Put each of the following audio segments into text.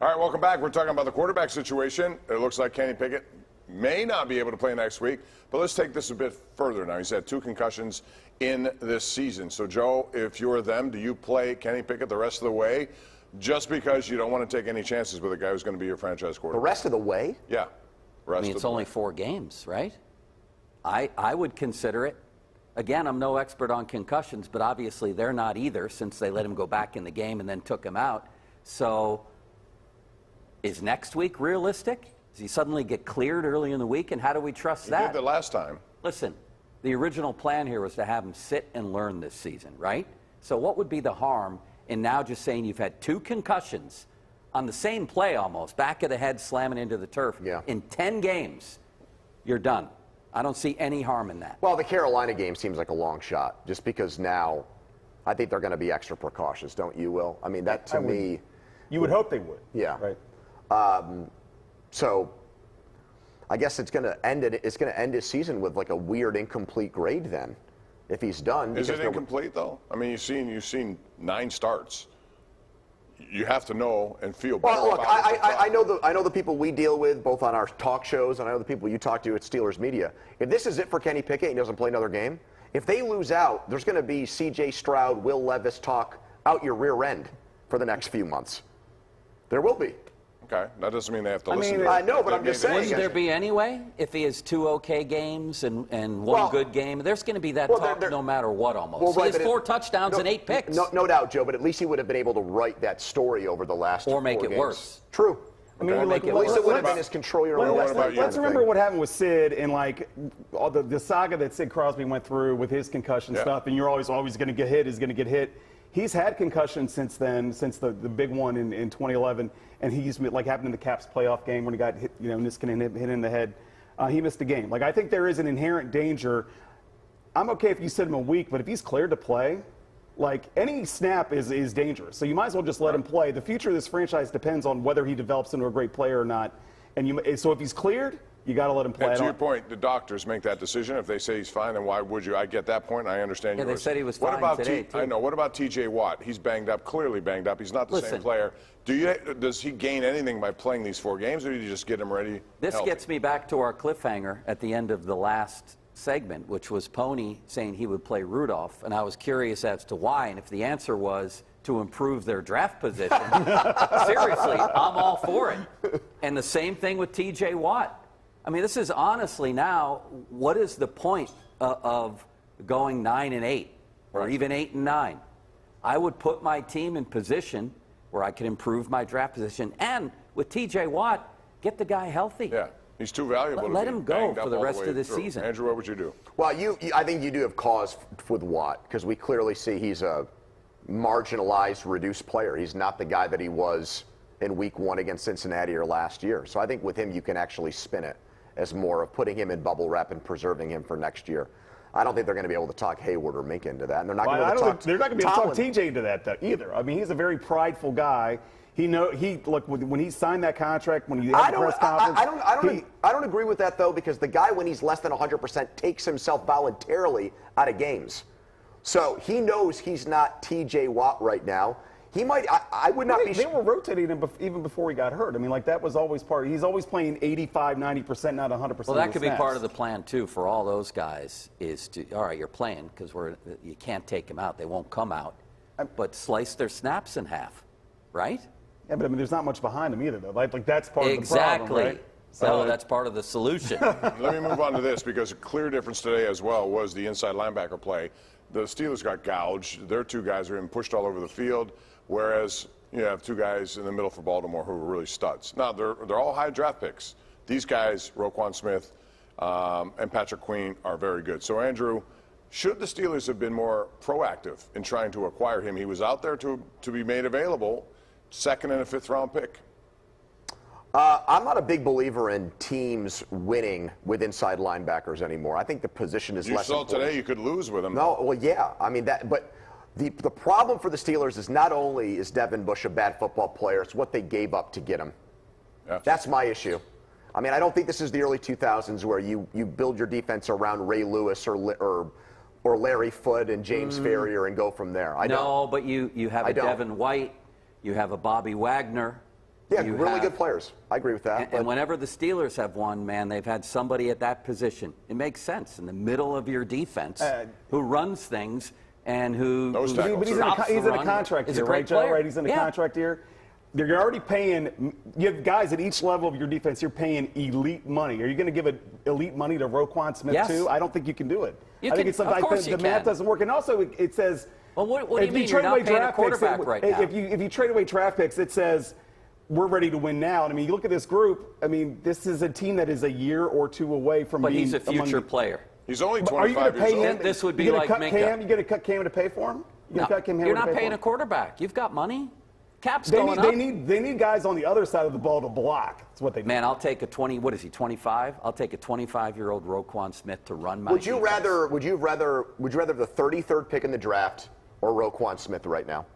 All right, welcome back. We're talking about the quarterback situation. It looks like Kenny Pickett may not be able to play next week, but let's take this a bit further now. He's had 2 concussions in this season. So, Joe, if you're them, do you play Kenny Pickett the rest of the way just because you don't want to take any chances with a guy who's going to be your franchise quarterback? The rest of the way? Yeah. I mean, it's only 4 games, right? I would consider it. Again, I'm no expert on concussions, but obviously they're not either since they let him go back in the game and then took him out. So is next week realistic? Does he suddenly get cleared early in the week, and how do we trust that? He did the last time. Listen, the original plan here was to have him sit and learn this season, right? So what would be the harm in now just saying you've had 2 concussions on the same play almost, back of the head slamming into the turf, in 10 games, you're done. I don't see any harm in that. Well, the Carolina game seems like a long shot, just because now I think they're going to be extra precautious, don't you, Will? I mean, that to me... You would hope they would. Yeah. Right. So I guess it's going to end it. It's going to end his season with like a weird incomplete grade then, if he's done. Is it incomplete though? I mean, you've seen 9 starts. You have to know and feel better. Well, look, about I know the people we deal with, both on our talk shows, and I know the people you talk to at Steelers media. If this is it for Kenny Pickett and he doesn't play another game, if they lose out, there's going to be C.J. Stroud, Will Levis talk out your rear end for the next few months. There will be. Okay, that doesn't mean they have to listen. I know, but I'm just saying. Wouldn't there be anyway? If he has 2 okay games and one good game, there's going to be that talk no matter what almost. Well, he has 4 touchdowns and 8 picks. No doubt, Joe, but at least he would have been able to write that story over the last 4 games. Or make it worse. True. I mean, at least it would have been his control. Let's remember what happened with Sid and like all the saga that Sid Crosby went through with his concussion stuff, and you're always going to get hit, is going to get hit. He's had concussions since then, since the big one in 2011, and he's like happened in the Caps playoff game when he got hit, Niskanen hit in the head. He missed a game. Like I think there is an inherent danger. I'm okay if you sit him a week, but if he's cleared to play, like any snap is dangerous. So you might as well just let him play. The future of this franchise depends on whether he develops into a great player or not. And so if he's cleared, you got to let him play. And to your point, the doctors make that decision. If they say he's fine, then why would you? I get that point. I understand. Yeah, they said he was fine today, too. I know. What about T.J. Watt? He's banged up, clearly banged up. He's not the same player. Does he gain anything by playing these 4 games, or do you just get him ready? This gets me back to our cliffhanger at the end of the last segment, which was Pony saying he would play Rudolph, and I was curious as to why, and if the answer was to improve their draft position. Seriously, I'm all for it. And the same thing with T.J. Watt. I mean, this is honestly now, what is the point of going 9-8 or even 8-9? I would put my team in position where I could improve my draft position. And with T.J. Watt, get the guy healthy. Yeah, he's too valuable. Let him go for the rest of the season. Andrew, what would you do? Well, I think you do have cause with Watt because we clearly see he's a marginalized, reduced player. He's not the guy that he was in week 1 against Cincinnati or last year. So I think with him, you can actually spin it as more of putting him in bubble wrap and preserving him for next year. I don't think they're going to be able to talk Hayward or Mink into that, and they're not going to they're not going to be able to talk TJ into that either. I mean, he's a very prideful guy. Look when he signed that contract, when he had the press conference. I don't agree with that though, because the guy, when he's less than 100%, takes himself voluntarily out of games. So he knows he's not T.J. Watt right now. He might. I would not be. They were rotating him even before he got hurt. I mean, like that was always part. He's always playing 85, 90%, not 100%. Well, that could be part of the plan too for all those guys. Is to all right, you're playing because you can't take them out. They won't come out, but slice their snaps in half, right? Yeah, but I mean, there's not much behind him either, though. Like that's part of the problem, right? So that's part of the solution. Let me move on to this, because a clear difference today as well was the inside linebacker play. The Steelers got gouged. Their 2 guys are being pushed all over the field, whereas you have 2 guys in the middle for Baltimore who are really studs. Now, they're all high draft picks. These guys, Roquan Smith and Patrick Queen, are very good. So, Andrew, should the Steelers have been more proactive in trying to acquire him? He was out there to be made available, 2nd and a 5th round pick. I'm not a big believer in teams winning with inside linebackers anymore. I think the position is less important. You saw today you could lose with him. No, well, yeah. I mean, but the problem for the Steelers is not only is Devin Bush a bad football player, it's what they gave up to get him. Yeah. That's my issue. I mean, I don't think this is the early 2000s where you build your defense around Ray Lewis or Larry Foote and James Ferrier and go from there. No, but you have a Devin White, you have a Bobby Wagner. Yeah, you really have- good players. I agree with that. And whenever the Steelers have won, man, they've had somebody at that position. It makes sense in the middle of your defense who runs things and who Those But tackles. he's in a, stops he's the in a run, contract is year, a great right, Joe? player. Right? He's in a Yeah. contract year. You're already paying. You have guys at each level of your defense. You're paying elite money. Are you going to give elite money to Roquan Smith Yes. too? I don't think you can do it. You I think can- it's something. of course the you math can. doesn't work. And also, it says. Well, what do you if mean? trade You're not away paying a draft picks, quarterback right now. If you trade away draft picks, it says we're ready to win now. And I mean, you look at this group. I mean, this is a team that is a year or two away from But being he's a future among, player. He's only But are you going 25 to years pay old. him? This would be You gonna like cut Minka. Cam? You going to cut Cam to pay for him? You No, gonna cut Cam you're to not pay for paying him? a quarterback. You've got money. Cap's They going need, up. they need guys on the other side of the ball to block. That's what they need. Man, I'll take a 20. What is he? 25? I'll take a 25-year-old Roquan Smith to run my. Would you defense. rather the 33rd pick in the draft or Roquan Smith right now?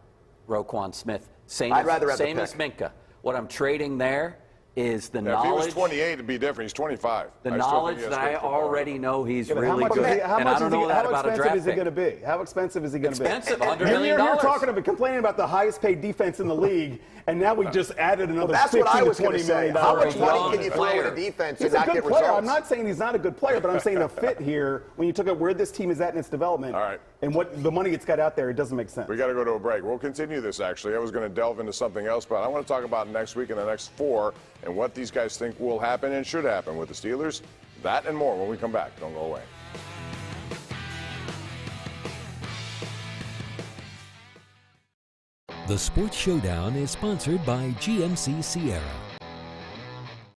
Roquan Smith? Same, I'd rather have the same as pick. Minka. What I'm trading there is the Now, if he knowledge. was 28, it'd be different. He's 25. The I still think knowledge he has that great I football. already know he's Yeah, but really good. how And much I don't know that how about a expensive draft is he pick. going to be? How expensive is he going to be? Expensive, $100 You're million. here talking about complaining about the highest paid defense in the league, and now we just added another That's 15 what I to was going to $20 say. million. How much Wrong money can you throw player. at a defense He's and a not good get player. results? I'm not saying he's not a good player, but I'm saying the fit here, when you took up where this team is at in its development, All right. and what the money it's got out there, it doesn't make sense. We got to go to a break. We'll continue this, actually. I was going to delve into something else, but I want to talk about next week and the next 4 and what these guys think will happen and should happen with the Steelers. That and more when we come back. Don't go away. The Sports Showdown is sponsored by GMC Sierra.